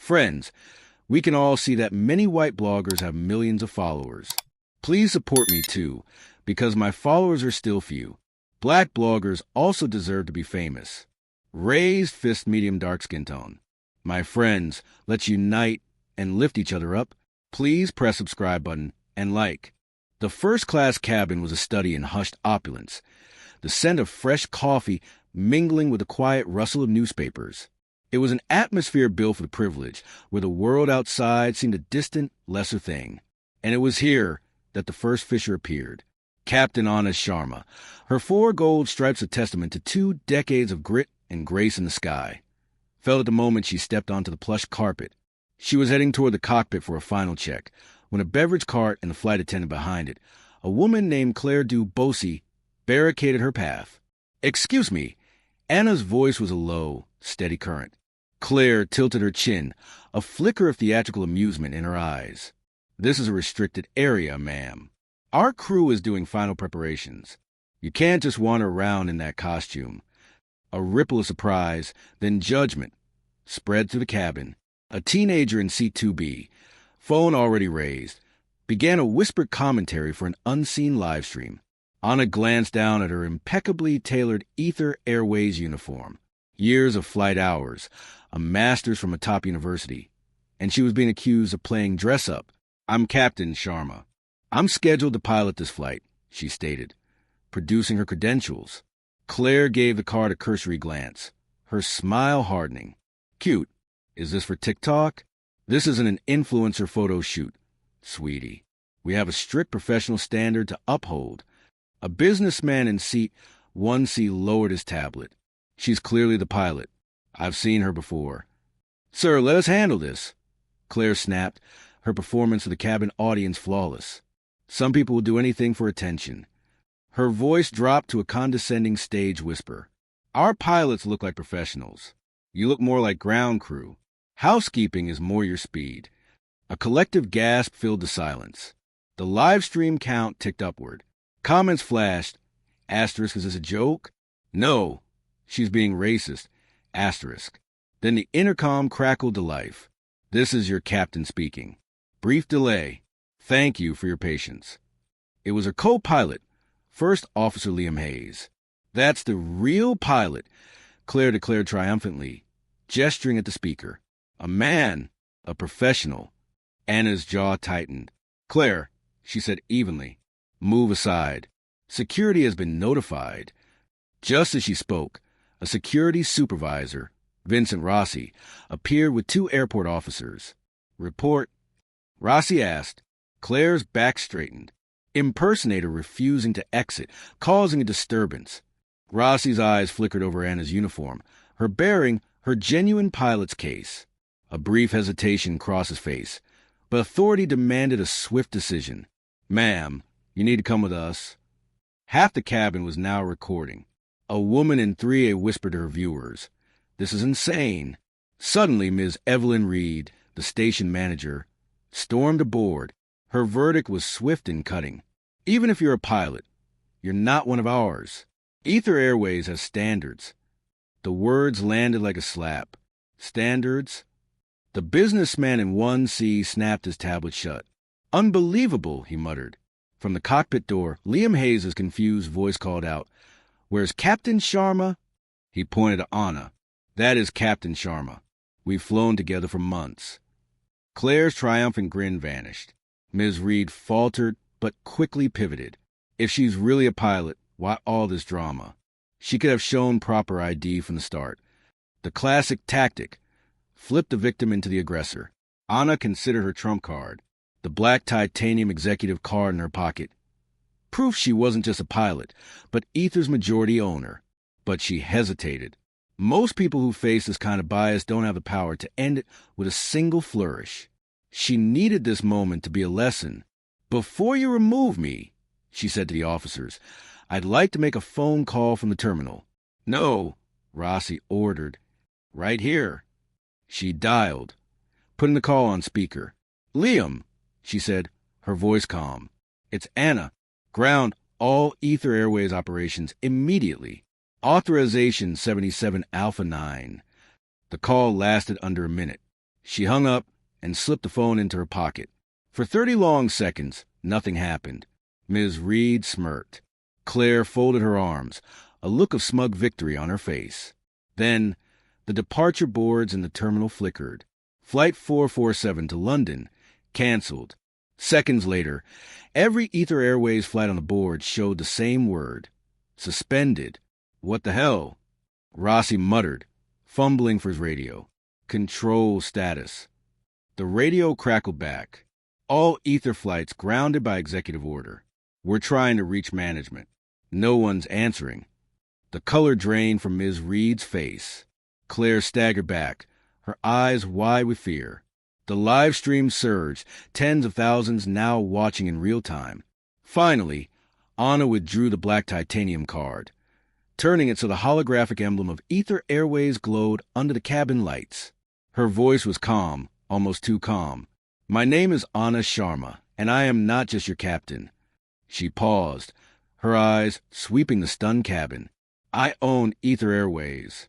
Friends, we can all see that many white bloggers have millions of followers. Please support me too, because my followers are still few. Black bloggers also deserve to be famous. Raised fist medium dark skin tone. My friends, let's unite and lift each other up. Please press subscribe button and like. The first-class cabin was a study in hushed opulence, the scent of fresh coffee mingling with the quiet rustle of newspapers. It was an atmosphere built for the privileged, where the world outside seemed a distant, lesser thing. And it was here that the first fisher appeared, Captain Anna Sharma. Her 4 gold stripes a testament to 2 decades of grit and grace in the sky. Felt at the moment she stepped onto the plush carpet. She was heading toward the cockpit for a final check, when a beverage cart and the flight attendant behind it, a woman named Claire Du Bossy, barricaded her path. "Excuse me." Anna's voice was a low, steady current. Claire tilted her chin, a flicker of theatrical amusement in her eyes. "This is a restricted area, ma'am. Our crew is doing final preparations. You can't just wander around in that costume." A ripple of surprise, then judgment, spread through the cabin. A teenager in seat 2B, phone already raised, began a whispered commentary for an unseen live stream. Anna glanced down at her impeccably tailored Ether Airways uniform. Years of flight hours, a master's from a top university, and she was being accused of playing dress-up. "I'm Captain Sharma. I'm scheduled to pilot this flight," she stated, producing her credentials. Claire gave the card a cursory glance, her smile hardening. "Cute. Is this for TikTok?" "This isn't an influencer photo shoot, sweetie. We have a strict professional standard to uphold." A businessman in seat 1C lowered his tablet. "She's clearly the pilot. I've seen her before." "Sir, let us handle this," Claire snapped, her performance of the cabin audience flawless. "Some people will do anything for attention." Her voice dropped to a condescending stage whisper. "Our pilots look like professionals. You look more like ground crew. Housekeeping is more your speed." A collective gasp filled the silence. The live stream count ticked upward. Comments flashed. Asterisk, is this a joke? No, she's being racist. Asterisk. Then the intercom crackled to life. "This is your captain speaking. Brief delay. Thank you for your patience." It was her co-pilot, First Officer Liam Hayes. "That's the real pilot," Claire declared triumphantly, gesturing at the speaker. "A man, a professional." Anna's jaw tightened. "Claire," she said evenly, "move aside. Security has been notified." Just as she spoke, a security supervisor, Vincent Rossi, appeared with 2 airport officers. "Report." Rossi asked. Claire's back straightened. Impersonator refusing to exit, causing a disturbance. Rossi's eyes flickered over Anna's uniform, her bearing, her genuine pilot's case. A brief hesitation crossed his face, but authority demanded a swift decision. "Ma'am, you need to come with us." Half the cabin was now recording. A woman in 3A whispered to her viewers, "This is insane." Suddenly, Ms. Evelyn Reed, the station manager, stormed aboard. Her verdict was swift and cutting. "Even if you're a pilot, you're not one of ours. Ether Airways has standards." The words landed like a slap. "Standards?" The businessman in 1C snapped his tablet shut. "Unbelievable," he muttered. From the cockpit door, Liam Hayes' confused voice called out, "Where's Captain Sharma?" He pointed to Anna. "That is Captain Sharma. We've flown together for months." Claire's triumphant grin vanished. Ms. Reed faltered, but quickly pivoted. If she's really a pilot, why all this drama? She could have shown proper ID from the start. The classic tactic. Flip the victim into the aggressor. Anna considered her trump card, the black titanium executive card in her pocket. Proof she wasn't just a pilot, but Ether's majority owner. But she hesitated. Most people who face this kind of bias don't have the power to end it with a single flourish. She needed this moment to be a lesson. "Before you remove me," she said to the officers, "I'd like to make a phone call from the terminal." "No," Rossi ordered. "Right here." She dialed, putting the call on speaker. "Liam," she said, her voice calm. "It's Anna. Ground all Ether Airways operations immediately. Authorization 77 Alpha 9. The call lasted under a minute. She hung up and slipped the phone into her pocket. For 30 long seconds, nothing happened. Ms. Reed smirked. Claire folded her arms, a look of smug victory on her face. Then, the departure boards in the terminal flickered. Flight 447 to London, canceled. Seconds later, every Ether Airways flight on the board showed the same word. Suspended. What the hell? Rossi muttered, fumbling for his radio. Control status. The radio crackled back. All Ether flights grounded by executive order. We're trying to reach management. No one's answering. The color drained from Ms. Reed's face. Claire staggered back, her eyes wide with fear. The live stream surged, tens of thousands now watching in real time. Finally, Anna withdrew the black titanium card, turning it so the holographic emblem of Ether Airways glowed under the cabin lights. Her voice was calm, almost too calm. My name is Anna Sharma, and I am not just your captain. She paused, her eyes sweeping the stunned cabin. I own Ether Airways.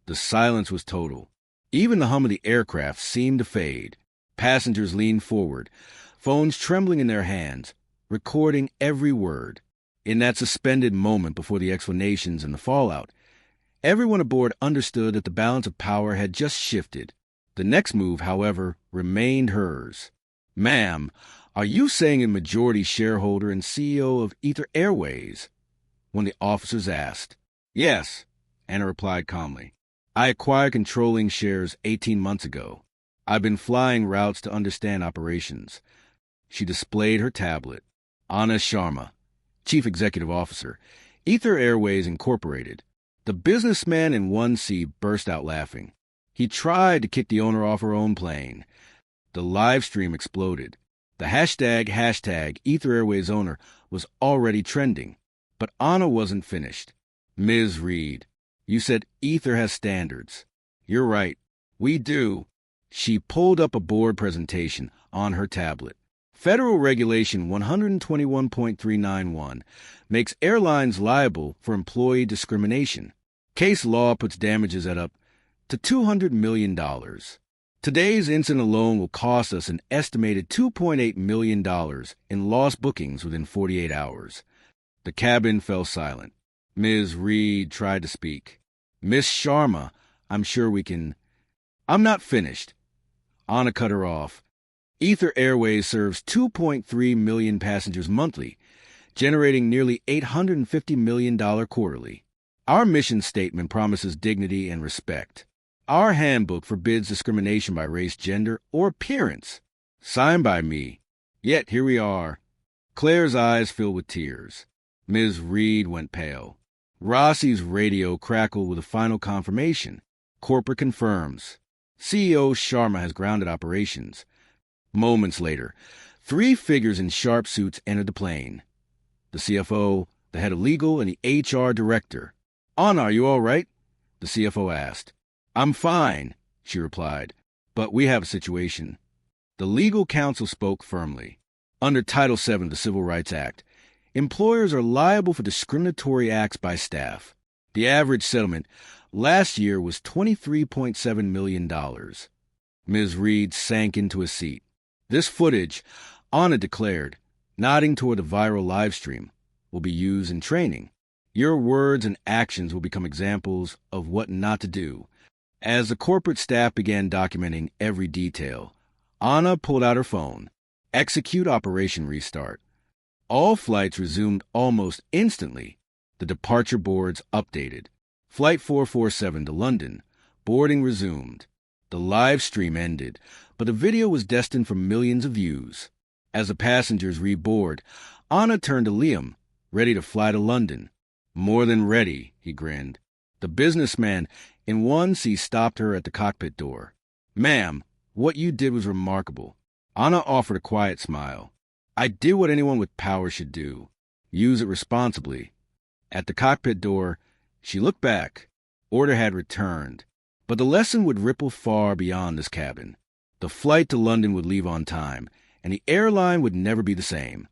The silence was total. Even the hum of the aircraft seemed to fade. Passengers leaned forward, phones trembling in their hands, recording every word. In that suspended moment before the explanations and the fallout, everyone aboard understood that the balance of power had just shifted. The next move, however, remained hers. Ma'am, are you saying a majority shareholder and CEO of Ether Airways? One of the officers asked. Yes, Anna replied calmly. I acquired controlling shares 18 months ago. I've been flying routes to understand operations. She displayed her tablet. Anna Sharma, Chief Executive Officer, Ether Airways Incorporated. The businessman in 1C burst out laughing. He tried to kick the owner off her own plane. The live stream exploded. The hashtag Ether Airways owner was already trending. But Anna wasn't finished. Ms. Reed, you said Ether has standards. You're right. We do. She pulled up a board presentation on her tablet. Federal Regulation 121.391 makes airlines liable for employee discrimination. Case law puts damages at up to $200 million. Today's incident alone will cost us an estimated $2.8 million in lost bookings within 48 hours. The cabin fell silent. Ms. Reed tried to speak. Miss Sharma, I'm sure we can... I'm not finished. Anna cut her off. Ether Airways serves 2.3 million passengers monthly, generating nearly $850 million quarterly. Our mission statement promises dignity and respect. Our handbook forbids discrimination by race, gender, or appearance. Signed by me. Yet here we are. Claire's eyes filled with tears. Ms. Reed went pale. Rossi's radio crackled with a final confirmation. Corporate confirms. CEO Sharma has grounded operations. Moments later, 3 figures in sharp suits entered the plane. The CFO, the head of legal, and the HR director. Anna, are you all right? The CFO asked. I'm fine, she replied, but we have a situation. The legal counsel spoke firmly. Under Title VII of the Civil Rights Act, employers are liable for discriminatory acts by staff. The average settlement last year was $23.7 million. Ms. Reed sank into a seat. This footage, Anna declared, nodding toward the viral live stream, will be used in training. Your words and actions will become examples of what not to do. As the corporate staff began documenting every detail, Anna pulled out her phone. Execute Operation Restart. All flights resumed almost instantly. The departure boards updated. Flight 447 to London. Boarding resumed. The live stream ended, but the video was destined for millions of views. As the passengers reboard, Anna turned to Liam, ready to fly to London. More than ready, he grinned. The businessman in 1C stopped her at the cockpit door. Ma'am, what you did was remarkable. Anna offered a quiet smile. I did what anyone with power should do. Use it responsibly. At the cockpit door, she looked back. Order had returned. But the lesson would ripple far beyond this cabin. The flight to London would leave on time, and the airline would never be the same.